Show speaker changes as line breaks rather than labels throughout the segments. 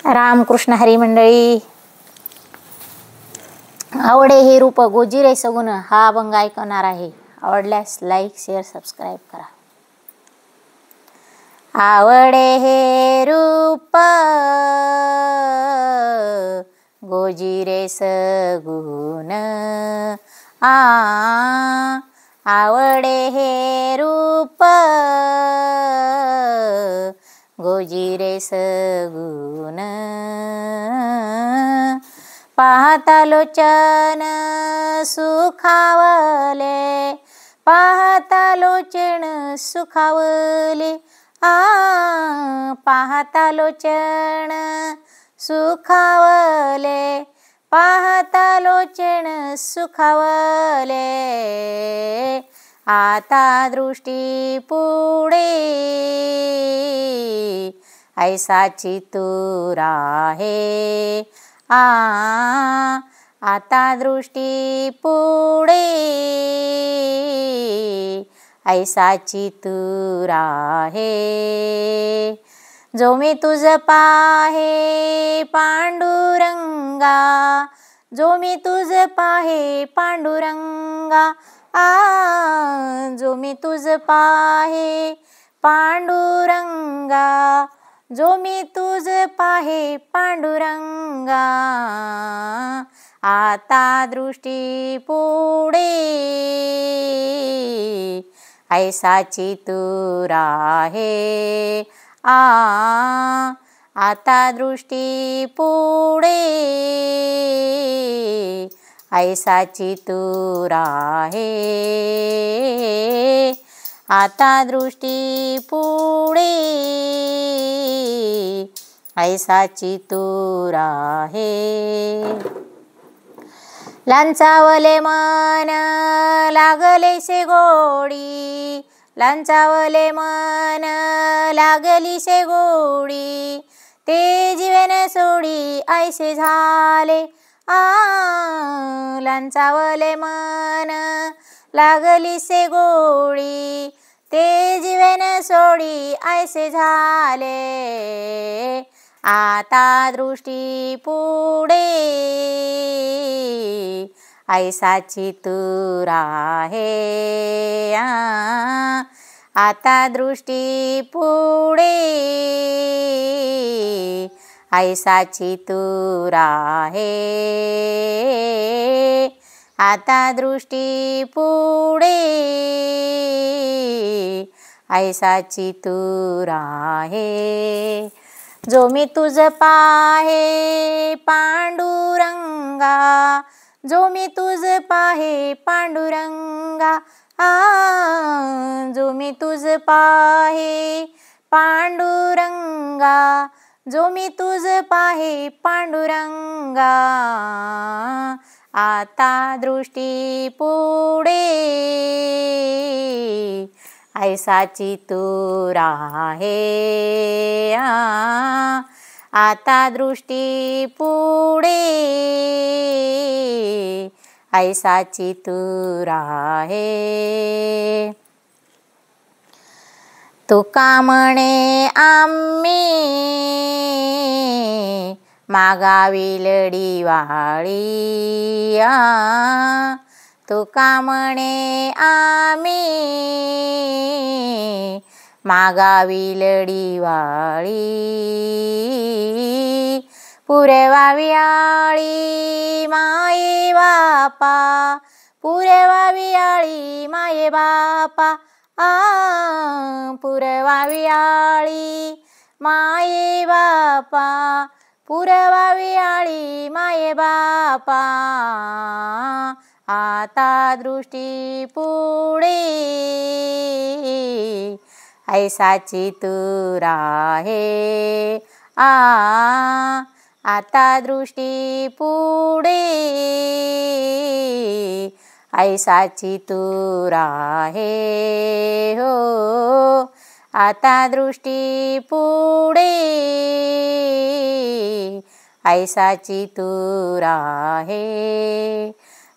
रामकृष्ण हरी मंडळी. आवडे हे रूप गोजिरे सगुण हा अभंग ऐकणार आहे. आवडल्यास लाईक शेअर सबस्क्राईब करा. आवडे हे रूप गोजिरे सगुण आवडे हे रूप गोजिरे सगुण पाहता लोचन सुखावले पाहता लोचन सुखावले पाहता लोचन सुखावले पाहता लोचन सुखावले आता दृष्टी पुढे ऐसा चितूर आहे आता दृष्टी पुढे ऐसा चितूर आहे जो मी तुझ पाहे पांडुरंगा जो मी तुझ पाहे पांडुरंगा जो मी तुझ पाहे पांडुरंगा जो मी तुझ पाहे पांडुरंगा आता दृष्टी पुढे ऐसा चितूर आहे आता दृष्टी पुढे ऐसा चितूर आहे आता दृष्टी पुढे ऐसा चितूर आहे लांचावले मन लागलेसे गोडी लांचावले मन लागलीसे गोडी ते जीवन सोडी ऐसे झाले लांचावले मन लागलीसे गोडी ते जीवन सोडी ऐसे झाले आता दृष्टी पुढे ऐसा चितूर आहे आता दृष्टी पुढे ऐसा चितूर आहे आता दृष्टी पुढे ऐसा चितूर आहे जो मी तुझ पाहे पांडुरंगा जो मी तुझ पाहे पांडुरंगा जो मी तुझ पाहे पांडुरंगा जो मी तुझ पाहे पांडुरंगा आता दृष्टी पुढे ऐसा चितूर आहे आता दृष्टी पुढे ऐसा चितूर आहे तुका म्हणे आम्ही मागावी लढीवाळी तुका म्हणे आम्ही मागावी लढीवाळी पुरवावी आळी माये बापा पुरवावी आळी माये बापा पुरवावी आळी माये बापा पुरवावी आळी माये बापा आता दृष्टी पुढे ऐसा चितूर आहे आता दृष्टी पुढे ऐसा चितूर आहे हो आता दृष्टी पुढे ऐसा चितूर आहे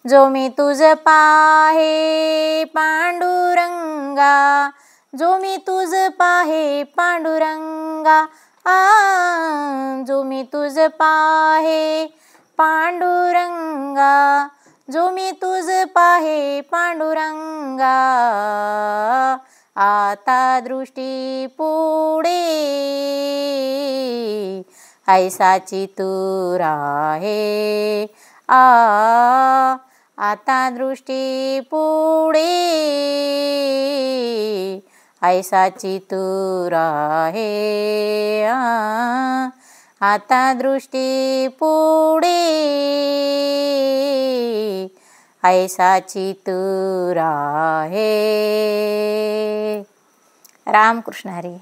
जो मी तुझ पाहे पांडुरंगा जो मी तुझ पाहे पांडुरंगा जो मी तुझ पाहे पांडुरंगा, जो मी तुझ पाहे पांडुरंगा, आता दृष्टी पुढे ऐसाची तू राहे. आता दृष्टी पुढे ऐसाची तू राहे. आता दृष्टी पुढे ऐसाची तू राहे. रामकृष्ण हरी.